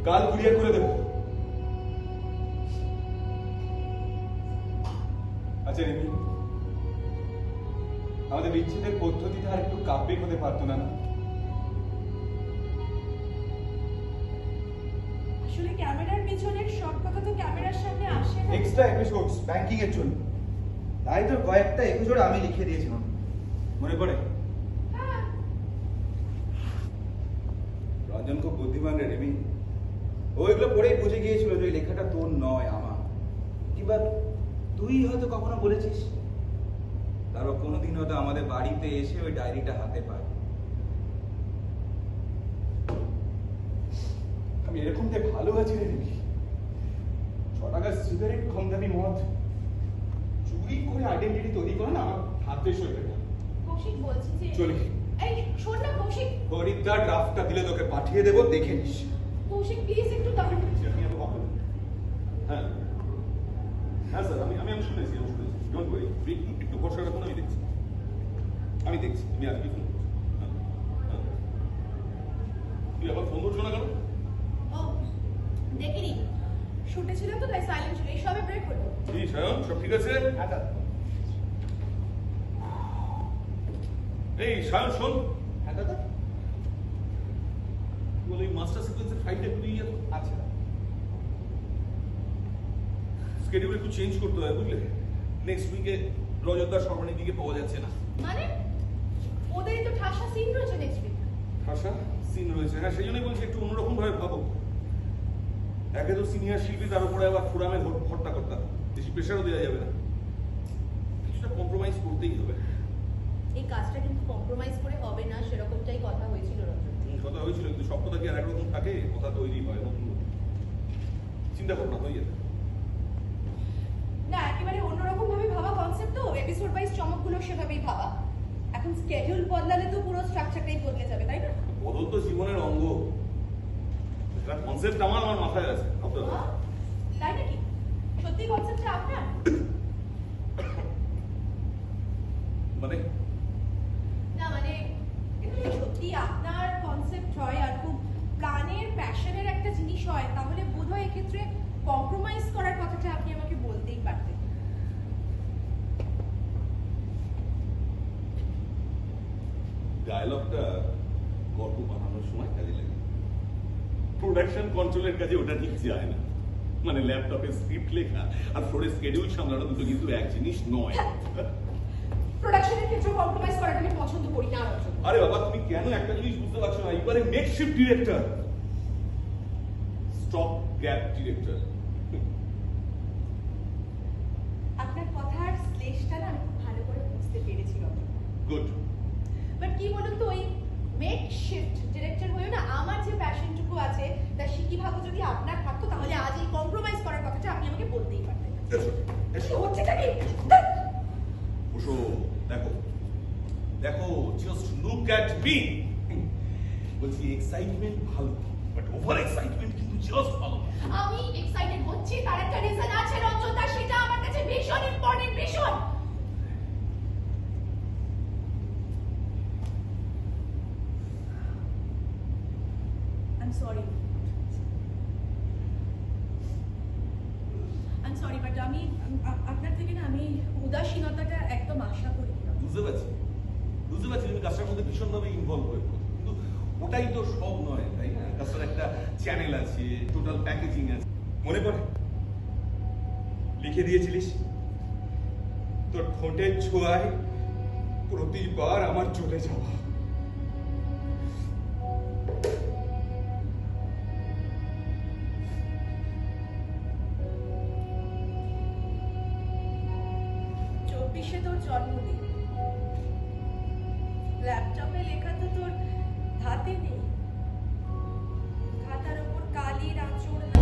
কাল কুরিয়ার করে দেবো। আচ্ছা রিমি, আমাদের বিচ্ছেদের পদ্ধতিটা আর একটু কাব্যিক হতে পারতো না? আসলে ক্যামেরার পিছনের সব কথা তো ক্যামেরার সামনে আসে না। এক্সট্রা এপিসোডস ব্যাংকিং এর জন্য, তাই তো কয়েকটা এপিসোড আমি লিখে দিয়েছিলাম, মনে পড়ে? হ্যাঁ। রঞ্জন খুব বুদ্ধিমান রে রিমি, ও এগুলো পড়েই বুঝে গিয়েছিল যে লেখাটা তোর নয় আমার। কিংবা তুই হয়তো কখনো বলেছিস, তারও কোনোদিন হয়তো আমাদের বাড়িতে এসে ওই ডায়েরিটা হাতে পায়। আমি এরকমটা ভালো আছি রে রিমি। 6 টাকার সিগারেট, কম দামি মদ চুরি করে আইডেন্টিটি তৈরি করে না আমার হাতে সইবে না। কৌশিক বলছি যে চলি। এই শোন না কৌশিক। হরিদ্বার ড্রাফটটা দিলে তোকে পাঠিয়ে দেবো, দেখে নিস। কৌশিক প্লিজ একটু দাঁড়ান। আপনি এত কথা বলুন। হ্যাঁ হ্যাঁ স্যার, আমি শুনেছি। ডোন্ট ওয়ারি, একটু বসে রাখুন, আমি দেখছি। তুমি আজকে ফোন করছো? তুই আবার ফোন করছো না কেন? ও দেখিনি, শুটে ছিল তো তাই সাইলেন্ট ছিল। এই সবে ব্রেক হলো। জি সায়ন, সব ঠিক আছে? এই সায়ন শোন। হ্যাঁ দাদা। বলে এই মাস্টার সিকোয়েন্সের ফাইলটা একটু দিয়ে যাবো। আচ্ছা, স্কেডিউল একটু চেঞ্জ করতে হয় বুঝলে। নেক্সট উইকে রজতদার সর্বাণীর দিকে পাওয়া যাচ্ছে না। মানে ওদেরই তো ঠাসা সিন রয়েছে নেক্সট উইক। ঠাসা সিন রয়েছে, হ্যাঁ, সেই জন্যই বলছি একটু অন্যরকম ভাবে ভাবো। একে তো সিনিয়র শিল্পী, তার উপরে আবার ফোরামে ভর্তা করতাম, বেশি প্রেশারও দেওয়া যাবে না। কিছুটা কম্প্রোমাইজ করতেই হবে। এই কাজটা কিন্তু কম্প্রোমাইজ করে হবে না, সেরকমটাই কথা হয়েছিল রঞ্জন। কথা হয়েছিল, কিন্তু সব কথা কি আর একরকম থাকে? কথা তৈরি হয় নতুন নতুন। চিন্তা করো না, হয়ে যাবে। না, একেবারে অন্যরকম ভাবে ভাবা কনসেপ্ট তো, এপিসোড ওয়াইজ চমকগুলো সেভাবেই ভাবা। এখন স্কেডিউল বদলালে তো পুরো স্ট্রাকচারটাই বদলে যাবে, তাই না? বদল তো জীবনের অঙ্গ। এটা কনসেপ্ট আমার মাথায় আছে। তাই নাকি? সত্যি কনসেপ্টটা আপনার? মানে না মানে এটা যদি সত্যি আপনার কনসেপ্ট হয় আর খুব প্রাণের প্যাশনের একটা জিনিস হয়, তাহলে বোধহয় এক্ষেত্রে কম্প্রোমাইজ করার কথাটা আপনি আমাকে বলতেই পারতেন। ডায়লগটা গল্প বানানোর সময় কাজে লাগে, প্রোডাকশন কন্ট্রোলের কাজে ওটা ঠিক যায় না। মানে ল্যাপটপে স্ক্রিপ্ট লেখা আর ফ্লোরে স্কেডিউল সামলানো দুটো কিন্তু এক জিনিস নয়। প্রোডাকশনের ক্ষেত্রে কম্প্রোমাইজ করাটা আমি পছন্দ করি না। আরে বাবা, তুমি কেন একটা জিনিস বুঝতে পারছো না? এবারে makeshift director, stop gap director. আপনার কথার শ্লেষটা না আমি খুব ভালো করে বুঝতে পেরেছিলাম। গুড। বাট কি বলুন তো, ওই মেক শিফট ডিরেক্টর হয়েও না আমার যে প্যাশনটুকু আছে তার সিকিভাগও যদি আপনার থাকতো, তাহলে আজ এই কম্প্রোমাইজ করার কথাটা আপনি আমাকে বলতেই পারতেন। কি হচ্ছেটা কি? বসো, দেখো দেখো, জাস্ট লুক অ্যাট মি। বলছি এক্সাইটমেন্ট ভালো, বাট ওভার এক্সাইটমেন্ট কিন্তু জাস্ট ভালো। আমি এক্সাইটেড হচ্ছি, তার একটা রিজন আছে রঞ্জন দা, সেটা আমার কাছে ভীষণ ইম্পর্টেন্ট, ভীষণ। I'm sorry, but আমি আপনার থেকে না আমি উদাসীনতাটা একদম আশা করি না। বুঝতে পারছি তুমি কাজটার মধ্যে ভীষণভাবে ইনভলভ হয়ে পড়ছো, কিন্তু ওটাই তো সব নয়, তাই না? কাজটার একটা চ্যানেল আছে, টোটাল প্যাকেজিং আছে। মনে পড়ে লিখে দিয়েছিলিস তোর ঠোঁটের ছোঁয়ায় প্রতিবার আমার চলে যাওয়া। তোর জন্মদিন, ল্যাপটপে লেখা তো তোর হাতে নেই, খাতার উপর কালির আঁচড়